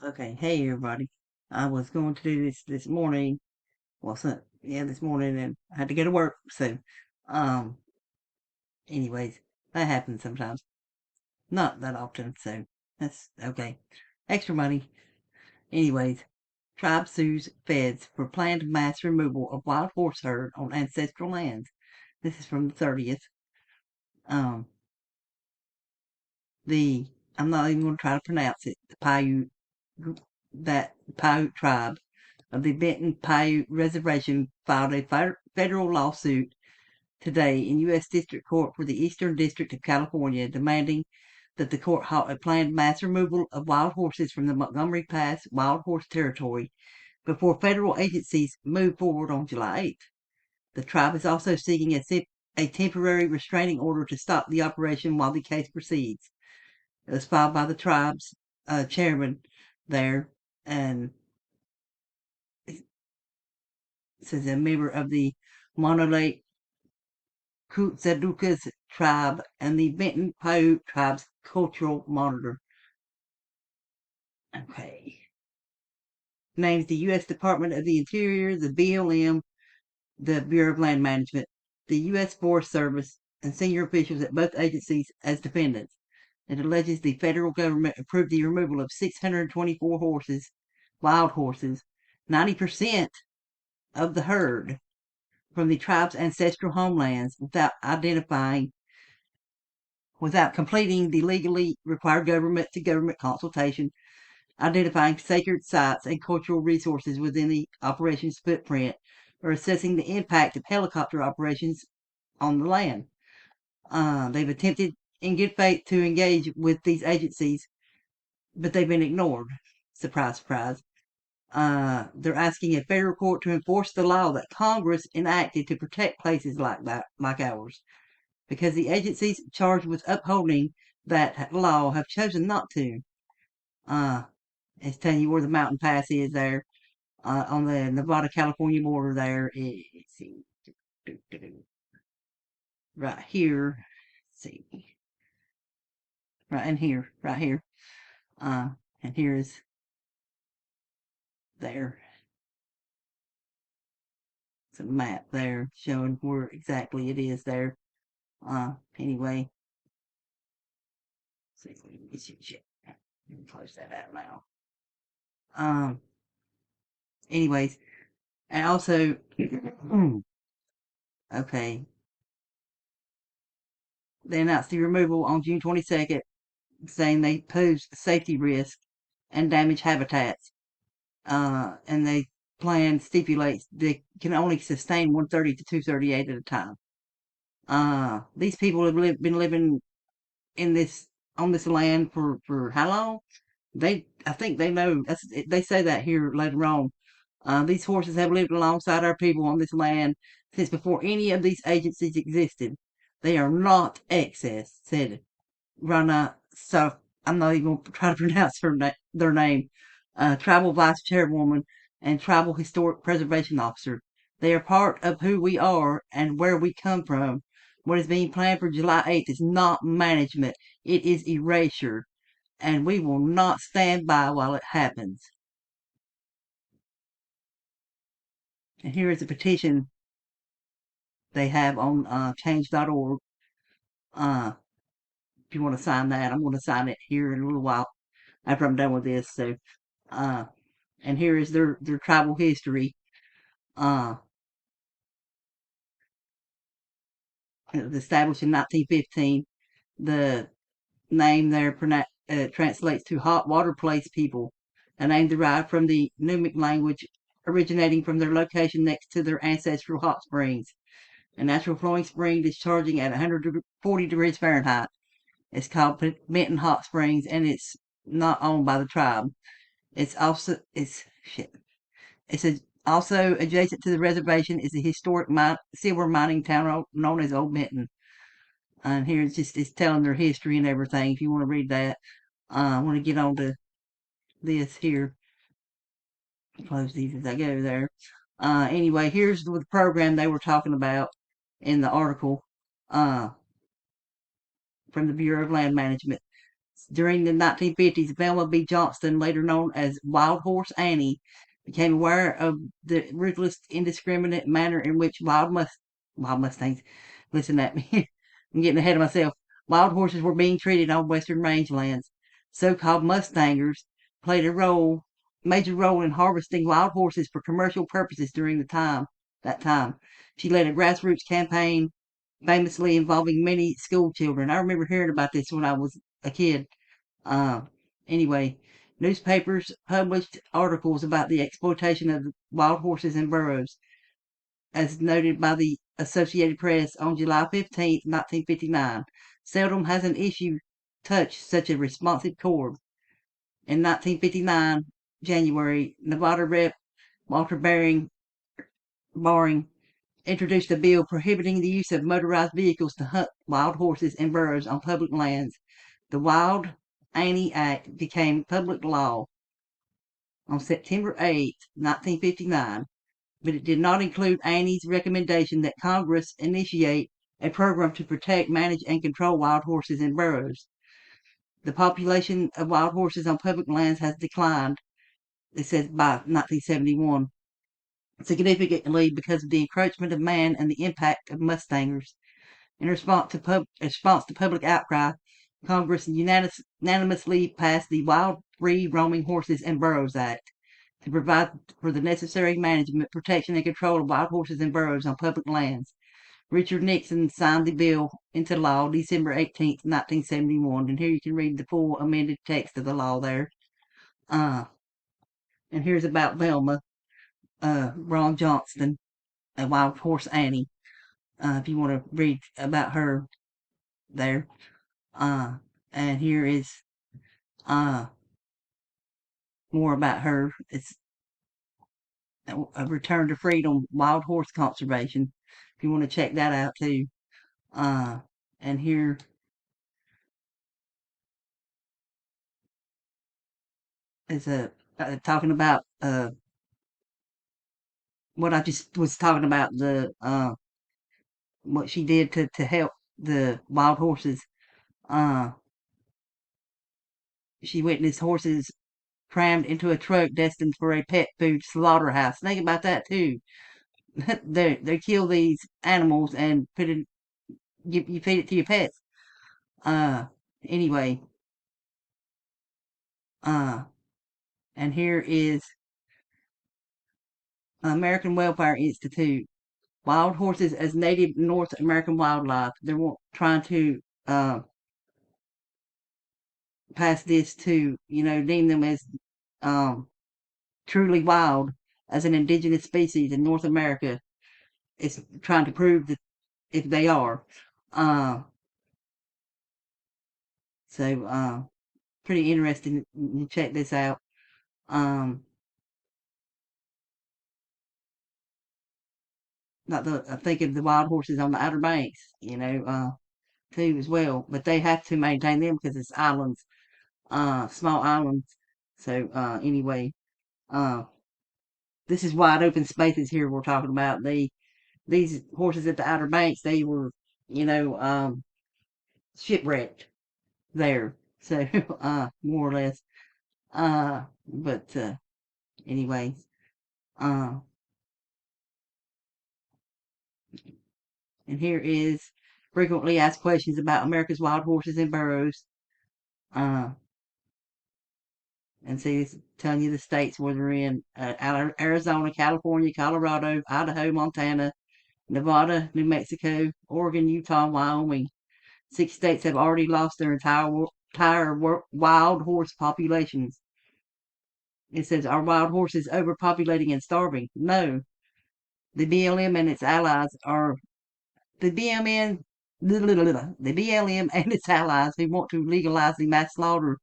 Okay, hey everybody. I was going to do this morning. Well, this morning, and I had to go to work. So, um, anyways, that happens sometimes. Not that often. So that's okay. Extra money. Anyways, tribe sues feds for planned mass removal of wild horse herd on ancestral lands. This is from the 30th. Um, the I'm not even going to try to pronounce it. The Paiute, that Paiute tribe of the Benton Paiute Reservation filed a federal lawsuit today in U.S. District Court for the Eastern District of California, demanding that the court halt a planned mass removal of wild horses from the Montgomery Pass Wild Horse Territory before federal agencies move forward on July 8th. The tribe is also seeking a temporary restraining order to stop the operation while the case proceeds. It was filed by the tribe's chairman there, and says a member of the Monroe Kutsadukas tribe and the Benton Paiute tribe's cultural monitor. Okay. Names the U.S. Department of the Interior, the BLM, the Bureau of Land Management, the U.S. Forest Service, and senior officials at both agencies as defendants. It alleges the federal government approved the removal of 624 horses, wild horses, 90% of the herd, from the tribe's ancestral homelands without completing the legally required government-to-government consultation, identifying sacred sites and cultural resources within the operation's footprint, or assessing the impact of helicopter operations on the land. They've attempted in good faith to engage with these agencies, but they've been ignored. Surprise, surprise. They're asking a federal court to enforce the law that Congress enacted to protect places like ours, because the agencies charged with upholding that law have chosen not to. It's telling you where the mountain pass is there, on the Nevada-California border there. Let's see. Right here. Let's see. Right here. And here is there. It's a map there showing where exactly it is there. Anyway. Let's see. Let me close that out now. Anyways, and also, okay, they announced the removal on June 22nd, saying they pose safety risk and damage habitats. And they plan stipulates they can only sustain 130 to 238 at a time. These people have been living in this on this land for how long? I think they know. They say that here later on. These horses have lived alongside our people on this land since before any of these agencies existed. They are not excess, said Rana. So I'm not even going to try to pronounce their name. Tribal Vice Chairwoman and Tribal Historic Preservation Officer. They are part of who we are and where we come from. What is being planned for July 8th is not management. It is erasure. And we will not stand by while it happens. And here is a petition they have on change.org. If you want to sign that, I'm going to sign it here in a little while after I'm done with this. So, and here is their tribal history. It was established in 1915. The name there translates to hot water place people, a name derived from the Numic language originating from their location next to their ancestral hot springs. A natural flowing spring discharging at 140 degrees Fahrenheit. It's called Benton Hot Springs, and it's not owned by the tribe. It's also also adjacent to the reservation is the historic silver mining town known as Old Benton. And here it's telling their history and everything. If you want to read that, I want to get on to this here. Close these as I go there. Anyway, here's the program they were talking about in the article from the Bureau of Land Management. During the 1950s, Velma B. Johnston, later known as Wild Horse Annie, became aware of the ruthless, indiscriminate manner in which wild Mustangs, listen at me, I'm getting ahead of myself, wild horses were being treated on western rangelands. So-called Mustangers played a major role in harvesting wild horses for commercial purposes during that time. She led a grassroots campaign famously involving many school children. I remember hearing about this when I was a kid. Uh, anyway, newspapers published articles about the exploitation of wild horses and burros, as noted by the Associated Press on July 15, 1959. Seldom has an issue touched such a responsive chord. In 1959, January, Nevada Rep. Walter Baring introduced a bill prohibiting the use of motorized vehicles to hunt wild horses and burros on public lands. The Wild Annie Act became public law on September 8, 1959, but it did not include Annie's recommendation that Congress initiate a program to protect, manage, and control wild horses and burros. The population of wild horses on public lands has declined, it says, by 1971, significantly because of the encroachment of man and the impact of Mustangers. In response to public outcry, Congress unanimously passed the Wild Free Roaming Horses and Burros Act to provide for the necessary management, protection, and control of wild horses and burros on public lands. Richard Nixon signed the bill into law December 18, 1971, and here you can read the full amended text of the law there. And here's about Velma Ron Johnston, a Wild Horse Annie. If you want to read about her there. And here is more about her. It's a Return to Freedom, Wild Horse Conservation. If you want to check that out too. And here is talking about what I just was talking about, the what she did to help the wild horses. She witnessed horses crammed into a truck destined for a pet food slaughterhouse. Think about that too. They kill these animals and you feed it to your pets. Anyway, and here is American Welfare Institute. Wild horses as native North American wildlife. They're trying to pass this to, deem them as truly wild as an indigenous species in North America. It's trying to prove that if they are. So pretty interesting. You check this out. I think of the wild horses on the Outer Banks, too as well. But they have to maintain them because it's islands, small islands. So anyway, this is wide open spaces here we're talking about. These horses at the Outer Banks, they were, shipwrecked there. So more or less. But anyway, and here is frequently asked questions about America's wild horses and burros. And see, it's telling you the states where they're in: Arizona, California, Colorado, Idaho, Montana, Nevada, New Mexico, Oregon, Utah, and Wyoming. 6 states have already lost their entire wild horse populations. It says, are wild horses overpopulating and starving? No. The BLM and its allies are the BLM and its allies who want to legalize the mass slaughter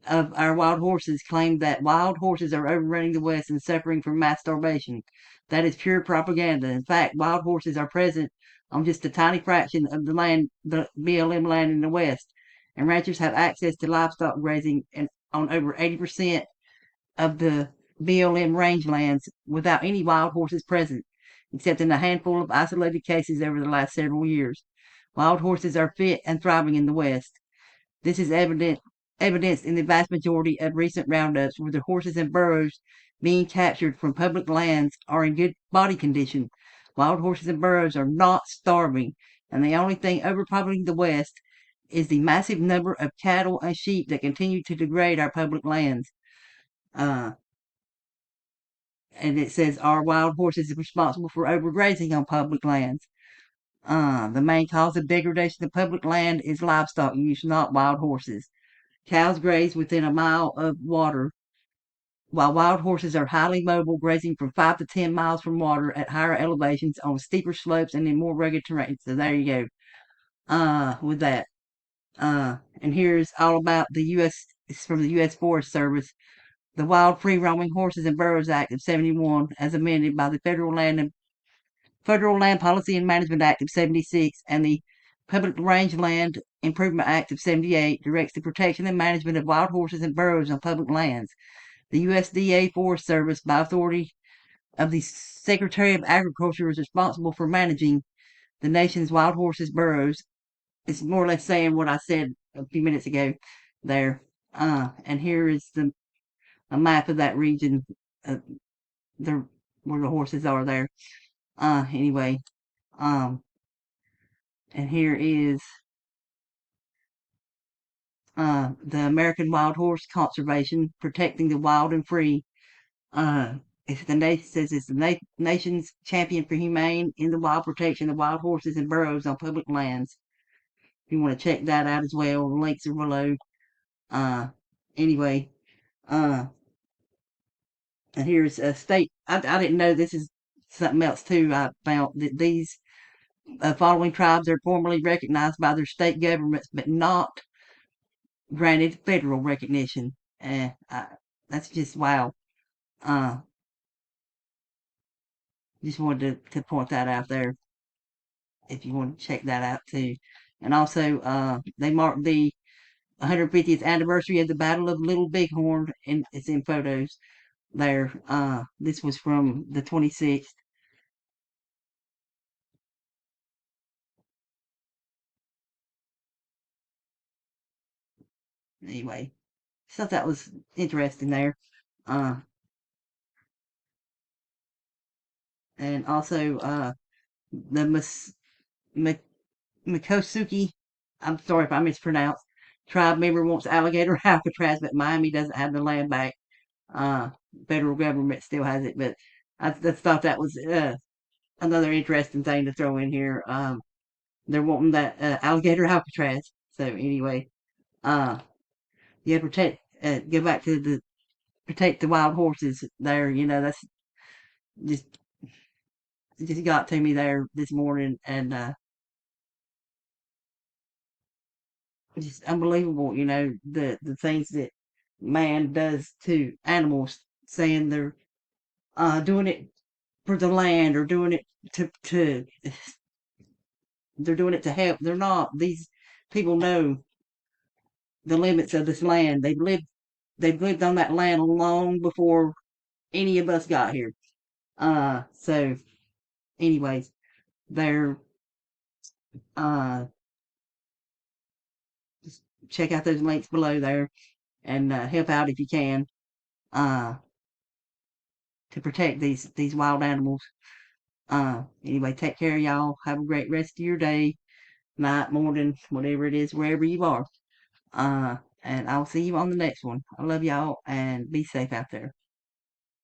of our wild horses claim that wild horses are overrunning the West and suffering from mass starvation. That is pure propaganda. In fact, wild horses are present on just a tiny fraction of the BLM land in the West, and ranchers have access to livestock grazing on over 80% of the BLM rangelands without any wild horses present, except in a handful of isolated cases over the last several years. Wild horses are fit and thriving in the West. This is evident evidenced in the vast majority of recent roundups, where the horses and burros being captured from public lands are in good body condition. Wild horses and burros are not starving, and the only thing overpopulating the West is the massive number of cattle and sheep that continue to degrade our public lands. Uh, and it says our wild horses are responsible for overgrazing on public lands. The main cause of degradation of public land is livestock use, not wild horses. Cows graze within a mile of water, while wild horses are highly mobile, grazing from 5 to 10 miles from water at higher elevations on steeper slopes and in more rugged terrain. So there you go. With that. And here's all about the U.S. It's from the U.S. Forest Service. The Wild Free Roaming Horses and Burros Act of 71, as amended by the Federal Land Policy and Management Act of 76 and the Public Range Land Improvement Act of 78, directs the protection and management of wild horses and burros on public lands. The USDA Forest Service, by authority of the Secretary of Agriculture, is responsible for managing the nation's wild horses burros. It's more or less saying what I said a few minutes ago there. And here is a map of that region, uh, where the horses are there. Anyway, and here is the American Wild Horse Conservation, protecting the wild and free. It's the nation's champion for humane in the wild protection of wild horses and burros on public lands. If you want to check that out as well, the links are below. Uh, anyway, uh, and here's a state. I didn't know this is something else too. I found that these following tribes are formally recognized by their state governments, but not granted federal recognition. That's just wow. Uh, just wanted to point that out there if you want to check that out too. And also, they marked the 150th anniversary of the Battle of Little Bighorn, and it's in photos there. This was from the 26th. Anyway, so that was interesting there. Uh, and also, the Mikosuki, I'm sorry if I mispronounced, tribe member wants alligator Alcatraz, but Miami doesn't have the land back. Uh, Federal government still has it, but I just thought that was another interesting thing to throw in here. They're wanting that alligator Alcatraz. So anyway, uh, you protect, go back to the protect the wild horses there. You know, that's just just got to me there this morning, and just unbelievable. You know, the things that man does to animals, saying they're doing it for the land or doing it to they're doing it to help. They're not. These people know the limits of this land. They've lived on that land long before any of us got here. So anyways, they're uh just check out those links below there and help out if you can uh to protect these wild animals. Anyway, take care, y'all. Have a great rest of your day, night, morning, whatever it is, wherever you are. And I'll see you on the next one. I love y'all and be safe out there.